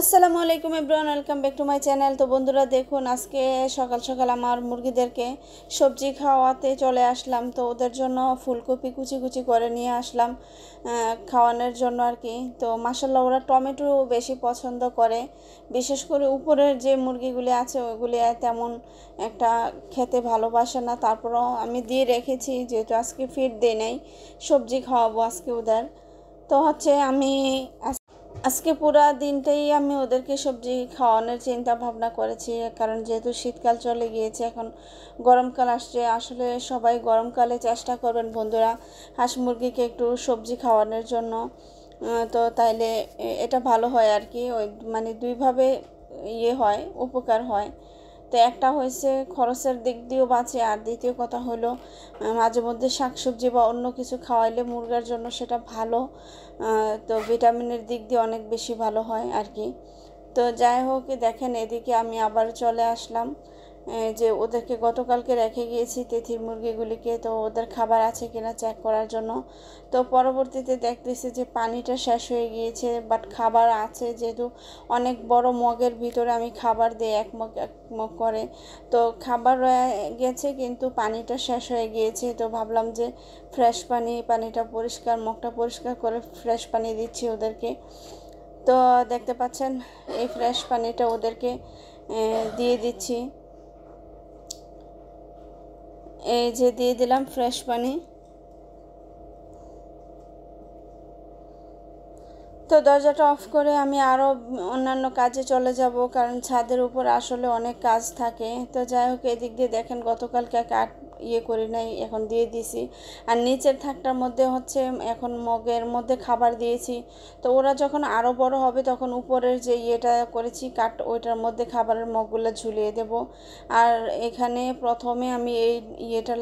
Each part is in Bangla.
আসসালামু আলাইকুম everyone, welcome back to my channel. তো বন্ধুরা দেখুন, আজকে সকাল সকাল আমার মুরগিদেরকে সবজি খাওয়াতে চলে আসলাম। তো ওদের জন্য ফুলকপি কুচি কুচি করে নিয়ে আসলাম খাওয়ানোর জন্য আর কি। তো মাশাল্লাহ ওরা টমেটো বেশি পছন্দ করে, বিশেষ করে উপরের যে মুরগিগুলি আছে ওইগুলি তেমন একটা খেতে ভালোবাসে না। তারপরও আমি দিয়ে রেখেছি, যেহেতু আজকে ফিড দেই নাই, সবজি খাওয়াবো আজকে ওদের। তো আমি আজকে পুরা দিনটাই আমি ওদেরকে সবজি খাওয়ানোর চিন্তা ভাবনা করেছি, কারণ যেহেতু শীতকাল চলে গিয়েছে, এখন গরমকাল আসছে। আসলে সবাই গরমকালে চেষ্টা করবেন বন্ধুরা হাঁস মুরগিকে একটু সবজি খাওয়ানোর জন্য। তো তাইলে এটা ভালো হয় আর কি, ওই মানে দুইভাবে হয়, উপকার হয়। তো একটা হয়েছে খরচের দিক দিয়েও বাঁচে, আর দ্বিতীয় কথা হলো মাঝে মধ্যে শাকসবজি বা অন্য কিছু খাওয়াইলে মুরগার জন্য সেটা ভালো। তো ভিটামিনের দিক দিয়ে অনেক বেশি ভালো হয় আর কি। তো যাই হোক, দেখেন এদিকে আমি আবার চলে আসলাম, যে ওদেরকে গতকালকে রেখে গিয়েছি তিথির মুরগিগুলিকে, তো ওদের খাবার আছে কিনা চেক করার জন্য। তো পরবর্তীতে দেখতেছি যে পানিটা শেষ হয়ে গিয়েছে, বাট খাবার আছে, যেহেতু অনেক বড় মগের ভিতরে আমি খাবার দিই এক মগ করে। তো খাবার গেছে কিন্তু পানিটা শেষ হয়ে গিয়েছে। তো ভাবলাম যে ফ্রেশ পানিটা পরিষ্কার, মগটা পরিষ্কার করে ফ্রেশ পানি দিচ্ছি ওদেরকে। তো দেখতে পাচ্ছেন এই ফ্রেশ পানিটা ওদেরকে দিয়ে দিচ্ছি, এই যে দিয়ে দিলাম ফ্রেশ পানি। তো দরজাটা অফ করে আমি আরও অন্যান্য কাজে চলে যাব, কারণ ছাদের উপর আসলে অনেক কাজ থাকে। তো যাই হোক, এদিক দিয়ে দেখেন গতকালকে কাঠ করি নাই, এখন দিয়ে দিছি। আর নিচের থাকটার মধ্যে এখন মগের মধ্যে খাবার দিয়েছি। তো ওরা যখন আরও বড় হবে তখন উপরের যে করেছি কাঠ, ওইটার মধ্যে খাবারের মগগুলো ঝুলিয়ে দেব। আর এখানে প্রথমে আমি এই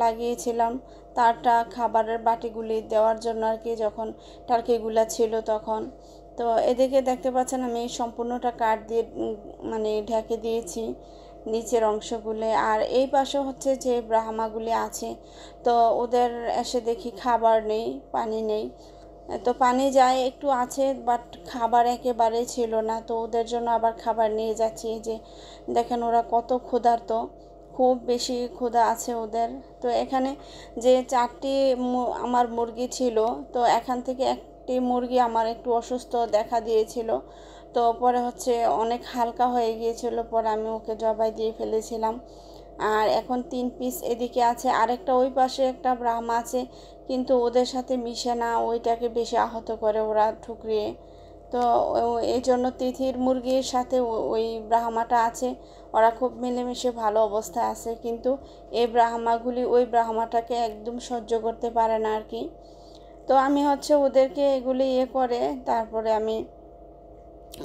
লাগিয়েছিলাম তারটা খাবারের বাটিগুলি দেওয়ার জন্য আর কি, যখন টার্কিগুলা ছিল তখন। তো এদিকে দেখতে পাচ্ছেন আমি সম্পূর্ণটা কাঠ দিয়ে মানে ঢেকে দিয়েছি নিচের অংশগুলো। আর এই পাশে যে ব্রাহ্মাগুলি আছে, তো ওদের এসে দেখি খাবার নেই, পানি নেই। তো পানি যায় একটু আছে, বাট খাবার একেবারেই ছিল না। তো ওদের জন্য আবার খাবার নিয়ে যাচ্ছি। যে দেখেন ওরা কত ক্ষুধার্ত, খুব বেশি ক্ষুধা আছে ওদের। তো এখানে যে 4টি আমার মুরগি ছিল, তো এখান থেকে একটি মুরগি আমার একটু অসুস্থ দেখা দিয়েছিল। তো পরে অনেক হালকা হয়ে গিয়েছিল, পরে আমি ওকে জবাই দিয়ে ফেলেছিলাম। আর এখন 3 পিস এদিকে আছে, আরেকটা ওই পাশে একটা ব্রাহ্মা আছে, কিন্তু ওদের সাথে মিশে না, ওইটাকে বেশি আহত করে ওরা ঠুকরিয়ে। তো এই জন্য তিথির মুরগির সাথে ওই ব্রাহ্মাটা আছে, ওরা খুব মিলেমিশে ভালো অবস্থায় আছে। কিন্তু এই ব্রাহ্মাগুলি ওই ব্রাহ্মাটাকে একদম সহ্য করতে পারে না আর কি। তো আমি ওদেরকে এগুলি করে তারপরে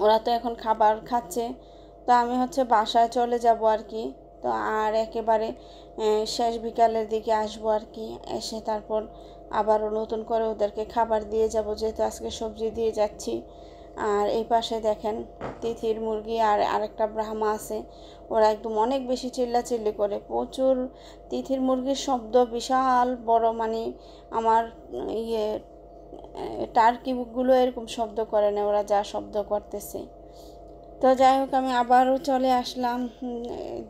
ওরা তো এখন খাবার খাচ্ছে। তো আমি বাসায় চলে যাব আর কি। তো আর একেবারে শেষ বিকালের দিকে আসবো আর কি, এসে তারপর আবারও নতুন করে ওদেরকে খাবার দিয়ে যাব, যেহেতু আজকে সবজি দিয়ে যাচ্ছি। আর এই পাশে দেখেন তিথির মুরগি আর আরেকটা ব্রাহ্মা আছে, ওরা একদম অনেক বেশি চিল্লাচিল্লি করে, প্রচুর। তিথির মুরগির শব্দ বিশাল বড়, মানে আমার ইয়ে টার্কিগুলো এরকম শব্দ করে না, ওরা যা শব্দ করতেছে। তো যাই হোক, আমি আবারও চলে আসলাম।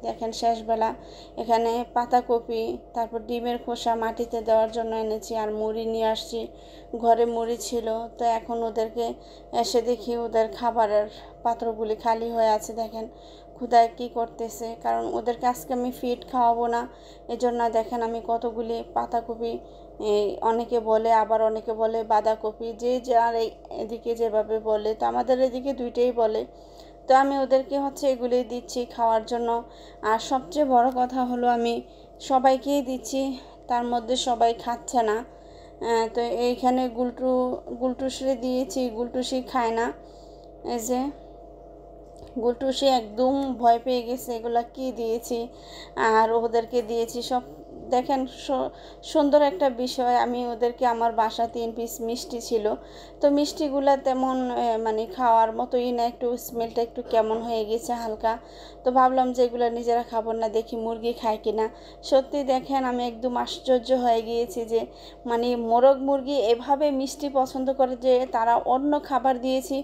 দেখেন শেষবেলা এখানে পাতাকপি, তারপর ডিমের খোসা মাটিতে দেওয়ার জন্য এনেছি, আর মুড়ি নিয়ে আসছি, ঘরে মুড়ি ছিল। তো এখন ওদেরকে এসে দেখি ওদের খাবারের পাত্রগুলি খালি হয়ে আছে। দেখেন ক্ষুধায় কী করতেছে, কারণ ওদেরকে আজকে আমি ফিড খাওয়াবো না, এজন্য দেখেন আমি কতগুলি পাতাকপি, অনেকে বলে, আবার অনেকে বলে বাঁধাকপি, যে যার এদিকে যেভাবে বলে, তো আমাদের এদিকে দুইটাই বলে। তো আমি ওদেরকে এগুলি দিচ্ছি খাওয়ার জন্য। আর সবচেয়ে বড় কথা হলো আমি সবাইকেই দিচ্ছি, তার মধ্যে সবাই খাচ্ছে না। তো এইখানে গুলটুসি দিয়েছি, গুলটুসি খায় না। এই যে গুলটুসি একদম ভয় পেয়ে গেছে, এগুলা কি দিয়েছি। আর ওদেরকে দিয়েছি সব, দেখেন সুন্দর একটা বিষয়, আমি ওদেরকে আমার বাসা 3 পিস মিষ্টি ছিল, তো মিষ্টিগুলা তেমন মানে খাওয়ার মতোই না, একটু স্মেলটা একটু কেমন হয়ে গেছে হালকা। তো ভাবলাম যে এগুলো নিজেরা খাবো না, দেখি মুরগি খায় কিনা। সত্যি দেখেন আমি একদম আশ্চর্য হয়ে গিয়েছি যে মানে মোরগ মুরগি এভাবে মিষ্টি পছন্দ করে যে তারা অন্য খাবার দিয়েছি,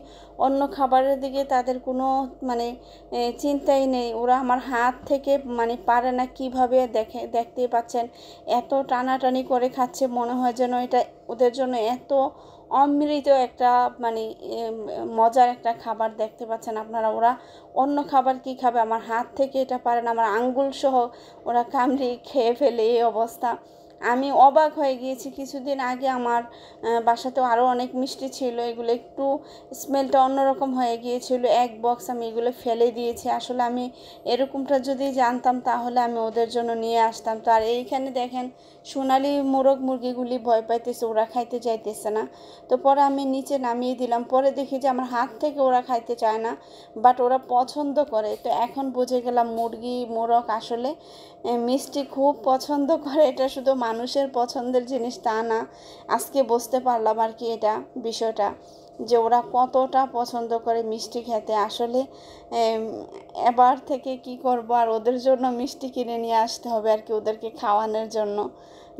অন্য খাবারের দিকে তাদের কোনো মানে চিন্তাই নেই। ওরা আমার হাত থেকে মানে পারে না কিভাবে, দেখতেই পাচ্ছেন এত টানাটানি করে খাচ্ছে, মনে হয় যেন এটা ওদের জন্য এত অমৃত একটা মানে মজার একটা খাবার। দেখতে পাচ্ছেন আপনারা, ওরা অন্য খাবার কি খাবে, আমার হাত থেকে এটা পারে না, আমার আঙ্গুল সহ ওরা কামড়ে খেয়ে ফেলে, এই অবস্থা। আমি অবাক হয়ে গিয়েছি। কিছুদিন আগে আমার বাসাতেও আরও অনেক মিষ্টি ছিল, এগুলো একটু স্মেলটা অন্যরকম হয়ে গিয়েছিল, এক বক্স আমি এগুলো ফেলে দিয়েছি। আসলে আমি এরকমটা যদি জানতাম তাহলে আমি ওদের জন্য নিয়ে আসতাম। তো আর এইখানে দেখেন সোনালি মোরগ মুরগিগুলি ভয় পাইতেছে, ওরা খাইতে চাইতেছে না। তো পরে আমি নিচে নামিয়ে দিলাম, পরে দেখি যে আমার হাত থেকে ওরা খাইতে চায় না, বাট ওরা পছন্দ করে। তো এখন বুঝে গেলাম মুরগি মোরগ আসলে মিষ্টি খুব পছন্দ করে, এটা শুধু মানুষের পছন্দের জিনিস তা না। আজকে বুঝতে পারলাম আর কি এটা বিষয়টা, যে ওরা কতটা পছন্দ করে মিষ্টি খেতে। আসলে এবার থেকে কি করব, আর ওদের জন্য মিষ্টি কিনে নিয়ে আসতে হবে আর কি, ওদেরকে খাওয়ানোর জন্য।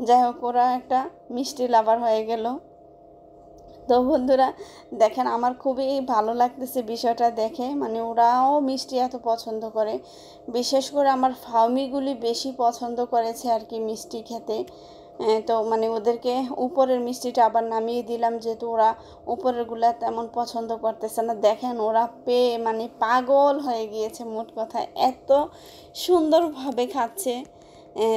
যাই হোক, ওরা একটা মিষ্টি লাভার হয়ে গেল। তো বন্ধুরা দেখেন আমার খুবই ভালো লাগতেছে বিষয়টা দেখে, মানে ওরাও মিষ্টি এত পছন্দ করে। বিশেষ করে আমার ফাউমিগুলি বেশি পছন্দ করেছে আর কি মিষ্টি খেতে। তো মানে ওদেরকে উপরের মিষ্টিটা আবার নামিয়ে দিলাম, যেহেতু ওরা উপরেরগুলা তেমন পছন্দ করতেছে না। দেখেন ওরা পেয়ে মানে পাগল হয়ে গিয়েছে, মোট কথা এত সুন্দরভাবে খাচ্ছে।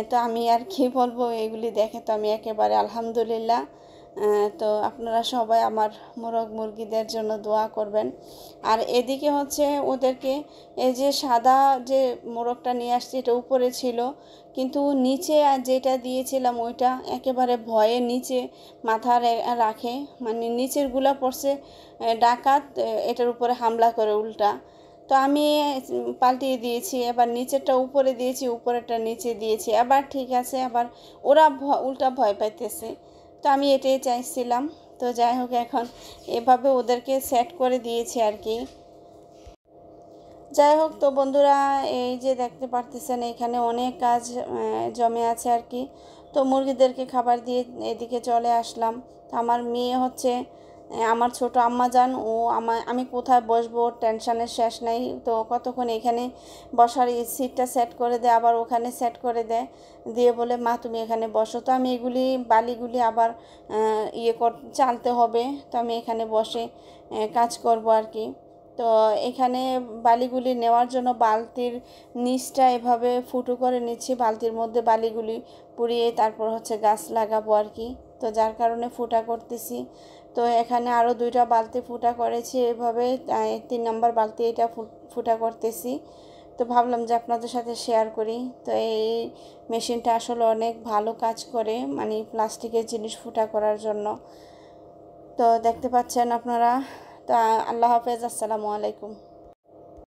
তো আমি আর কি বলবো, এগুলি দেখে তো আমি একেবারে আলহামদুলিল্লাহ। তো আপনারা সবাই আমার মোরগ মুরগিদের জন্য দোয়া করবেন। আর এদিকে হচ্ছে ওদেরকে এই যে সাদা যে মোরগটা নিয়ে আসছি এটা উপরে ছিল, কিন্তু নিচে আর যেটা দিয়েছিলাম ওইটা একেবারে ভয়ে নিচে মাথা রাখে, মানে নিচের গুলা পড়ছে ডাকাত এটার উপরে হামলা করে উল্টা। তো আমি পাল্টিয়ে দিয়েছি, এবার নিচেরটা উপরে দিয়েছি, উপরেরটা নিচে দিয়েছি, আবার ঠিক আছে, আবার ওরা উল্টা ভয় পাইতেছে। তো আমি এটাই চাইছিলাম। তো যাই হোক, এখন এভাবে ওদেরকে সেট করে দিয়েছি আর কি। যাই হোক, তো বন্ধুরা এই যে দেখতে পারতেছেন এখানে অনেক কাজ জমে আছে আর কি। তো মুরগিদেরকে খাবার দিয়ে এদিকে চলে আসলাম। তো আমার মেয়ে হচ্ছে আমার ছোট আম্মাজান, ও আমি কোথায় বসবো টেনশনের শেষ নাই। তো কতক্ষণ এখানে বসার সিটটা সেট করে দেয়, আবার ওখানে সেট করে দেয়, দিয়ে বলে মা তুমি এখানে বসো। তো আমি এগুলি বালিগুলি আবার চালতে হবে, তো আমি এখানে বসে কাজ করব আর কি। তো এখানে বালিগুলি নেওয়ার জন্য বালতির নিচটা এভাবে ফুটো করে নিচ্ছি, বালতির মধ্যে বালিগুলি পুড়িয়ে তারপর হচ্ছে গাছ লাগাবো আর কি। তো যার কারণে ফুটা করতেছি। তো এখানে আরও 2টা বালতি ফুটা করেছি, এভাবে 3 নম্বর বালতি এটা ফুটা করতেছি। তো ভাবলাম যে আপনাদের সাথে শেয়ার করি। তো এই মেশিনটা আসলে অনেক ভালো কাজ করে, মানে প্লাস্টিকের জিনিস ফুটা করার জন্য। তো দেখতে পাচ্ছেন আপনারা। তো আল্লাহ হাফেজ, আসসালামু আলাইকুম।